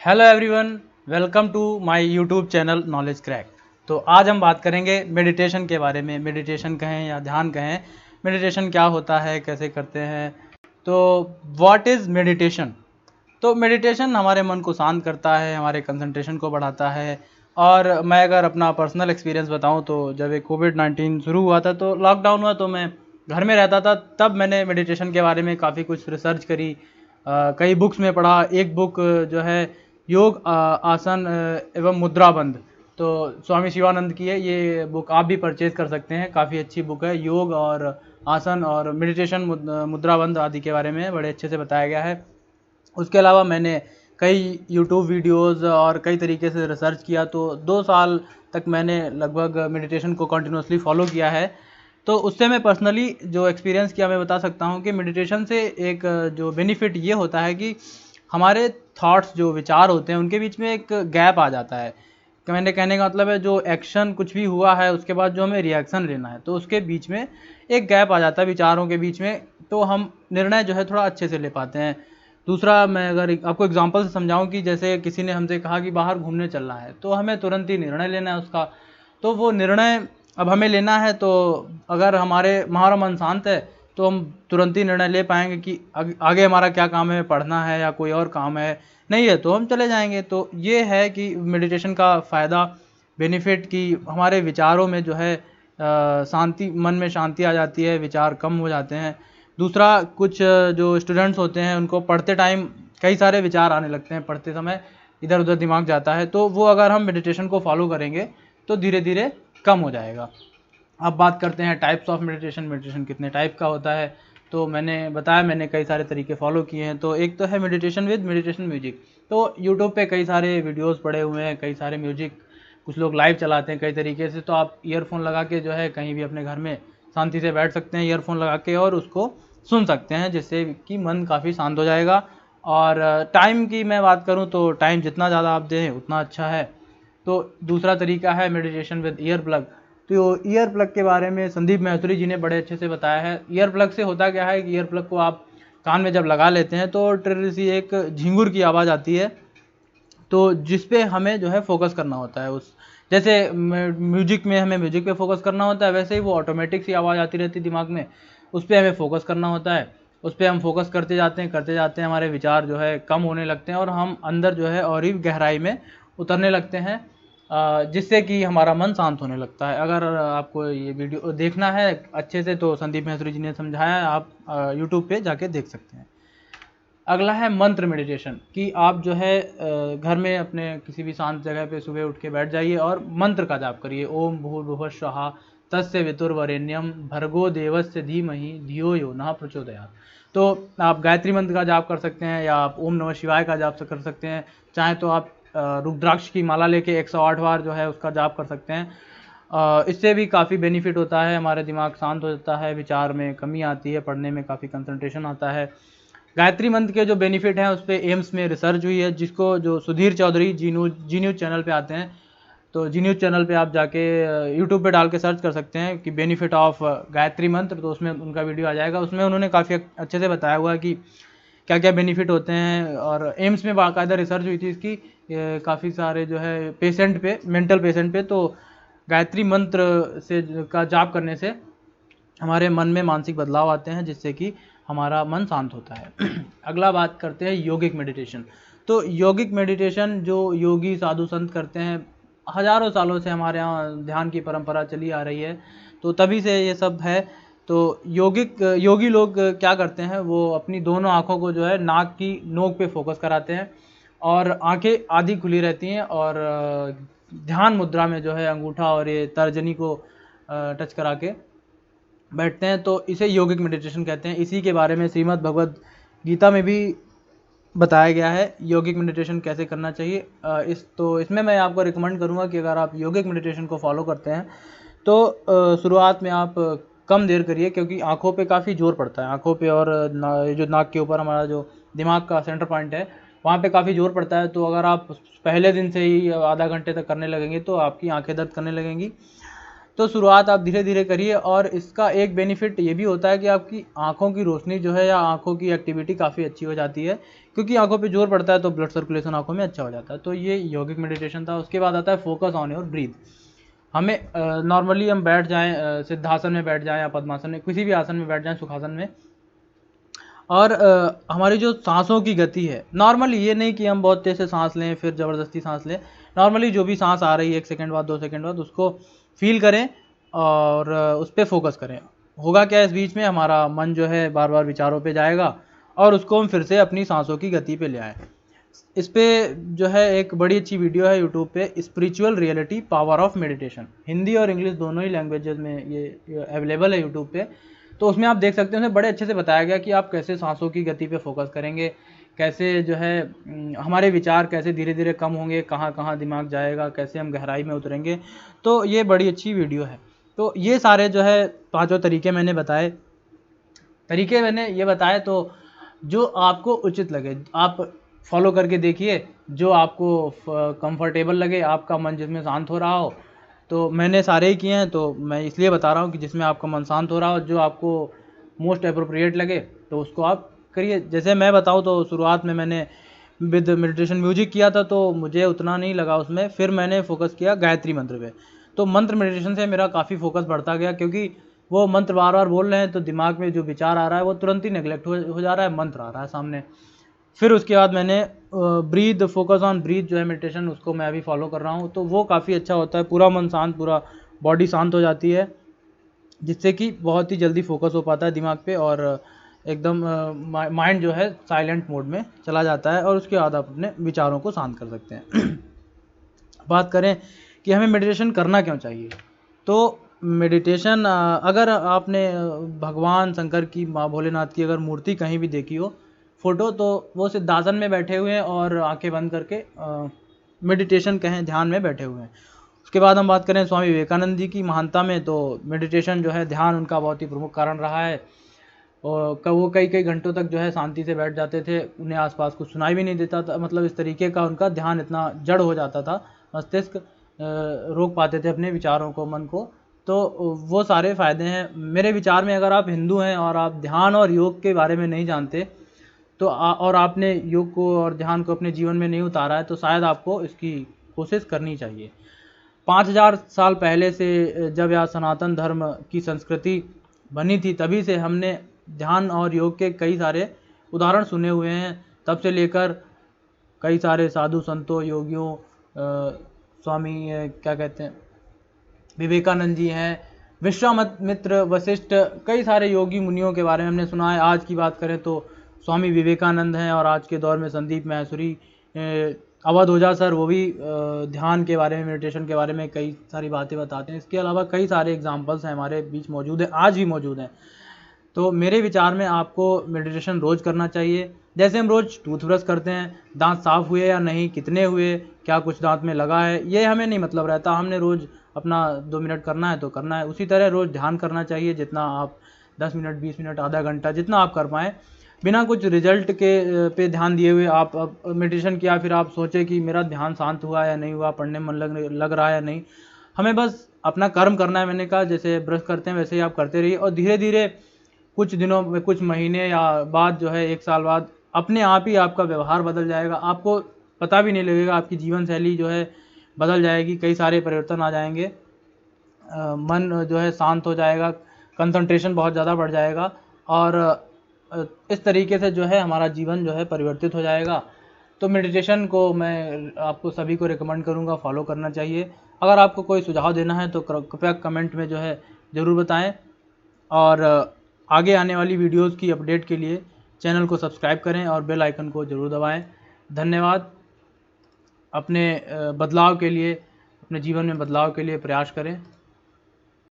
Hello everyone, welcome to my YouTube channel Knowledge Crack. तो आज हम बात करेंगे मेडिटेशन के बारे में। मेडिटेशन कहें या ध्यान कहें, मेडिटेशन क्या होता है, कैसे करते हैं। तो व्हाट इज़ मेडिटेशन? तो मेडिटेशन हमारे मन को शांत करता है, हमारे कंसंट्रेशन को बढ़ाता है। और मैं अगर अपना पर्सनल एक्सपीरियंस बताऊं तो जब ये कोविड-19 शुरू हुआ था, तो लॉकडाउन हुआ, तो मैं घर में रहता था। तब मैंने मेडिटेशन के बारे में काफ़ी कुछ रिसर्च करी, कई बुक्स में पढ़ा। एक बुक जो है योग आसन एवं मुद्राबंध, तो स्वामी शिवानंद की है। ये बुक आप भी परचेज कर सकते हैं, काफ़ी अच्छी बुक है। योग और आसन और मेडिटेशन मुद्राबंध आदि के बारे में बड़े अच्छे से बताया गया है। उसके अलावा मैंने कई यूट्यूब वीडियोस और कई तरीके से रिसर्च किया, तो 2 साल तक मैंने लगभग मेडिटेशन को कंटिन्यूसली फॉलो किया है। तो उससे मैं पर्सनली जो एक्सपीरियंस किया, मैं बता सकता हूँ कि मेडिटेशन से एक जो बेनिफिट ये होता है कि हमारे थॉट्स, जो विचार होते हैं, उनके बीच में एक गैप आ जाता है। कि मैंने कहने का मतलब है, जो एक्शन कुछ भी हुआ है उसके बाद जो हमें रिएक्शन लेना है, तो उसके बीच में एक गैप आ जाता है विचारों के बीच में, तो हम निर्णय जो है थोड़ा अच्छे से ले पाते हैं। दूसरा, मैं अगर आपको एग्जांपल से समझाऊं कि जैसे किसी ने हमसे कहा कि बाहर घूमने चलना है, तो हमें तुरंत ही निर्णय लेना है उसका। तो वो निर्णय अब हमें लेना है, तो अगर हमारा मन शांत है तो हम तुरंत ही निर्णय ले पाएंगे कि आगे हमारा क्या काम है, पढ़ना है या कोई और काम है। नहीं है तो हम चले जाएंगे। तो ये है कि मेडिटेशन का फ़ायदा, बेनिफिट, कि हमारे विचारों में जो है शांति, मन में शांति आ जाती है, विचार कम हो जाते हैं। दूसरा, कुछ जो स्टूडेंट्स होते हैं उनको पढ़ते टाइम कई सारे विचार आने लगते हैं, पढ़ते समय इधर उधर दिमाग जाता है, तो वो अगर हम मेडिटेशन को फॉलो करेंगे तो धीरे धीरे कम हो जाएगा। अब बात करते हैं टाइप्स ऑफ मेडिटेशन। मेडिटेशन कितने टाइप का होता है, तो मैंने बताया, मैंने कई सारे तरीके फॉलो किए हैं। तो एक तो है मेडिटेशन विद मेडिटेशन म्यूजिक। तो यूट्यूब पे कई सारे वीडियोस पड़े हुए हैं, कई सारे म्यूजिक, कुछ लोग लाइव चलाते हैं कई तरीके से। तो आप ईयरफोन लगा के जो है कहीं भी अपने घर में शांति से बैठ सकते हैं ईयरफोन लगा के, और उसको सुन सकते हैं, जिससे कि मन काफ़ी शांत हो जाएगा। और टाइम की मैं बात करूं तो टाइम जितना ज़्यादा आप दें उतना अच्छा है। तो दूसरा तरीका है मेडिटेशन विद ईयर प्लग। तो ईयर प्लग के बारे में संदीप मैथुरी जी ने बड़े अच्छे से बताया है। ईयर प्लग से होता क्या है कि ईयर प्लग को आप कान में जब लगा लेते हैं तो टिर्र सी एक झिंगुर की आवाज़ आती है, तो जिस पे हमें जो है फोकस करना होता है। उस जैसे म्यूजिक में हमें म्यूजिक पे फोकस करना होता है, वैसे ही वो ऑटोमेटिक सी आवाज़ आती रहती है दिमाग में, उस पर हमें फोकस करना होता है। उस पर हम फोकस करते जाते हैं, हमारे विचार जो है कम होने लगते हैं और हम अंदर जो है और ही गहराई में उतरने लगते हैं, जिससे कि हमारा मन शांत होने लगता है। अगर आपको ये वीडियो देखना है अच्छे से तो संदीप मैथुरी जी ने समझाया है, आप यूट्यूब पे जाके देख सकते हैं। अगला है मंत्र मेडिटेशन, कि आप जो है घर में अपने किसी भी शांत जगह पे सुबह उठ के बैठ जाइए और मंत्र का जाप करिए। ओम भूर्भुवः स्वः तस्य वितुर्वरेण्यम भर्गो देवस्य धीमहि धियो यो नः प्रचोदयात्। तो आप गायत्री मंत्र का जाप कर सकते हैं, या आप ओम नमः शिवाय का जाप कर सकते हैं। चाहे तो आप रुद्राक्ष की माला लेके 108 बार जो है उसका जाप कर सकते हैं। इससे भी काफ़ी बेनिफिट होता है, हमारे दिमाग शांत हो जाता है, विचार में कमी आती है, पढ़ने में काफ़ी कंसंट्रेशन आता है। गायत्री मंत्र के जो बेनिफिट हैं उस पर एम्स में रिसर्च हुई है, जिसको जो सुधीर चौधरी जी न्यूज़ चैनल पे आते हैं, तो जी न्यूज़ चैनल पे आप जाके यूट्यूब पे डाल के सर्च कर सकते हैं कि बेनिफिट ऑफ गायत्री मंत्र, तो उसमें उनका वीडियो आ जाएगा। उसमें उन्होंने काफ़ी अच्छे से बताया हुआ है कि क्या क्या बेनिफिट होते हैं। और एम्स में बाकायदा रिसर्च हुई थी इसकी, काफ़ी सारे जो है पेशेंट पे, मेंटल पेशेंट पे, तो गायत्री मंत्र से का जाप करने से हमारे मन में मानसिक बदलाव आते हैं, जिससे कि हमारा मन शांत होता है। अगला बात करते हैं योगिक मेडिटेशन। तो योगिक मेडिटेशन जो योगी साधु संत करते हैं, हजारों सालों से हमारे यहाँ ध्यान की परंपरा चली आ रही है, तो तभी से ये सब है। तो योगी लोग क्या करते हैं, वो अपनी दोनों आँखों को जो है नाक की नोक पे फोकस कराते हैं, और आंखें आधी खुली रहती हैं, और ध्यान मुद्रा में जो है अंगूठा और ये तर्जनी को टच करा के बैठते हैं। तो इसे योगिक मेडिटेशन कहते हैं। इसी के बारे में श्रीमद् भगवद गीता में भी बताया गया है योगिक मेडिटेशन कैसे करना चाहिए। इसमें मैं आपको रिकमेंड करूंगा कि अगर आप योगिक मेडिटेशन को फॉलो करते हैं तो शुरुआत में आप कम देर करिए, क्योंकि आंखों पे काफ़ी जोर पड़ता है, आंखों पे और जो नाक के ऊपर हमारा जो दिमाग का सेंटर पॉइंट है वहाँ पे काफ़ी जोर पड़ता है। तो अगर आप पहले दिन से ही आधा घंटे तक करने लगेंगे तो आपकी आंखें दर्द करने लगेंगी। तो शुरुआत आप धीरे धीरे करिए। और इसका एक बेनिफिट ये भी होता है कि आपकी आंखों की रोशनी जो है या आंखों की एक्टिविटी काफ़ी अच्छी हो जाती है, क्योंकि आंखों पे जोर पड़ता है तो ब्लड सर्कुलेशन आंखों में अच्छा हो जाता है। तो ये यौगिक मेडिटेशन था। उसके बाद आता है फोकस ऑन योर ब्रीथ। हमें नॉर्मली हम बैठ जाएं, सिद्धासन में बैठ जाएं या पद्मासन में, किसी भी आसन में बैठ जाएं, सुखासन में, और हमारी जो सांसों की गति है, नॉर्मली ये नहीं कि हम बहुत तेज से सांस लें फिर ज़बरदस्ती सांस लें, नॉर्मली जो भी सांस आ रही है 1 सेकंड बाद 2 सेकंड बाद उसको फील करें और उस पर फोकस करें। होगा क्या, इस बीच में हमारा मन जो है बार बार विचारों पे जाएगा और उसको हम फिर से अपनी सांसों की गति पे ले आए। इस पे जो है एक बड़ी अच्छी वीडियो है यूट्यूब पे, spiritual reality power of meditation, Hindi और इंग्लिश दोनों ही लैंग्वेजेस में ये अवेलेबल है यूट्यूब पे। तो उसमें आप देख सकते हैं, उसमें बड़े अच्छे से बताया गया कि आप कैसे सांसों की गति पे फोकस करेंगे, कैसे जो है हमारे विचार कैसे धीरे धीरे कम होंगे, कहाँ कहाँ दिमाग जाएगा, कैसे हम गहराई में उतरेंगे। तो ये बड़ी अच्छी वीडियो है। तो ये सारे जो है 5 तरीके मैंने बताए, तो जो आपको उचित लगे आप फॉलो करके देखिए, जो आपको कंफर्टेबल लगे, आपका मन जिसमें शांत हो रहा हो। तो मैंने सारे ही किए हैं, तो मैं इसलिए बता रहा हूँ कि जिसमें आपका मन शांत हो रहा हो, जो आपको मोस्ट अप्रोप्रिएट लगे तो उसको आप करिए। जैसे मैं बताऊँ तो शुरुआत में मैंने विद मेडिटेशन म्यूजिक किया था, तो मुझे उतना नहीं लगा उसमें, फिर मैंने फोकस किया गायत्री मंत्र पे। तो मंत्र मेडिटेशन से मेरा काफ़ी फोकस बढ़ता गया, क्योंकि वो मंत्र बार बार बोल रहे हैं तो दिमाग में जो विचार आ रहा है वो तुरंत ही नेगलेक्ट हो जा रहा है, मंत्र आ रहा है सामने। फिर उसके बाद मैंने ब्रीथ, फोकस ऑन ब्रीथ जो है मेडिटेशन, उसको मैं अभी फॉलो कर रहा हूँ। तो वो काफ़ी अच्छा होता है, पूरा मन शांत, पूरा बॉडी शांत हो जाती है, जिससे कि बहुत ही जल्दी फोकस हो पाता है दिमाग पे, और एकदम माइंड जो है साइलेंट मोड में चला जाता है, और उसके बाद आप अपने विचारों को शांत कर सकते हैं। बात करें कि हमें मेडिटेशन करना क्यों चाहिए, तो मेडिटेशन अगर आपने भगवान शंकर की, माँ भोलेनाथ की अगर मूर्ति कहीं भी देखी हो फोटो, तो वो सिद्धासन में बैठे हुए हैं और आंखें बंद करके मेडिटेशन कहें ध्यान में बैठे हुए हैं। उसके बाद हम बात करें स्वामी विवेकानंद जी की महानता में, तो मेडिटेशन जो है ध्यान उनका बहुत ही प्रमुख कारण रहा है। और वो कई कई घंटों तक जो है शांति से बैठ जाते थे, उन्हें आसपास कुछ सुनाई भी नहीं देता था, मतलब इस तरीके का उनका ध्यान इतना जड़ हो जाता था, मस्तिष्क रोक पाते थे अपने विचारों को, मन को। तो वो सारे फायदे हैं मेरे विचार में। अगर आप हिंदू हैं और आप ध्यान और योग के बारे में नहीं जानते, तो और आपने योग को और ध्यान को अपने जीवन में नहीं उतारा है, तो शायद आपको इसकी कोशिश करनी चाहिए। 5000 साल पहले से जब यह सनातन धर्म की संस्कृति बनी थी, तभी से हमने ध्यान और योग के कई सारे उदाहरण सुने हुए हैं। तब से लेकर कई सारे साधु संतों, योगियों, स्वामी क्या कहते हैं, विवेकानंद जी हैं, विश्वामित्र, वशिष्ठ, कई सारे योगी मुनियों के बारे में हमने सुना है। आज की बात करें तो स्वामी विवेकानंद हैं, और आज के दौर में संदीप माहेश्वरी, अवध ओझा सर, वो भी ध्यान के बारे में, मेडिटेशन के बारे में कई सारी बातें बताते हैं। इसके अलावा कई सारे एग्जाम्पल्स हैं हमारे बीच मौजूद हैं, आज भी मौजूद हैं। तो मेरे विचार में आपको मेडिटेशन रोज़ करना चाहिए। जैसे हम रोज़ टूथब्रश करते हैं, दांत साफ़ हुए या नहीं, कितने हुए, क्या कुछ दांत में लगा है, ये हमें नहीं मतलब रहता, हमने रोज़ अपना 2 मिनट करना है तो करना है। उसी तरह रोज़ ध्यान करना चाहिए, जितना आप 10 मिनट, 20 मिनट, आधा घंटा, जितना आप कर पाएँ, बिना कुछ रिजल्ट के पे ध्यान दिए हुए आप मेडिटेशन किया, फिर आप सोचे कि मेरा ध्यान शांत हुआ या नहीं हुआ, पढ़ने में मन लग रहा है या नहीं। हमें बस अपना कर्म करना है। मैंने कहा जैसे ब्रश करते हैं वैसे ही आप करते रहिए, और धीरे धीरे कुछ दिनों में, कुछ महीने या बाद जो है 1 साल बाद, अपने आप ही आपका व्यवहार बदल जाएगा, आपको पता भी नहीं लगेगा, आपकी जीवन शैली जो है बदल जाएगी, कई सारे परिवर्तन आ जाएंगे, मन जो है शांत हो जाएगा, कंसंट्रेशन बहुत ज़्यादा बढ़ जाएगा, और इस तरीके से जो है हमारा जीवन जो है परिवर्तित हो जाएगा। तो मेडिटेशन को मैं आपको सभी को रिकमेंड करूँगा, फॉलो करना चाहिए। अगर आपको कोई सुझाव देना है तो कृपया कमेंट में जो है ज़रूर बताएं, और आगे आने वाली वीडियोस की अपडेट के लिए चैनल को सब्सक्राइब करें और बेल आइकन को ज़रूर दबाएं। धन्यवाद। अपने बदलाव के लिए, अपने जीवन में बदलाव के लिए प्रयास करें।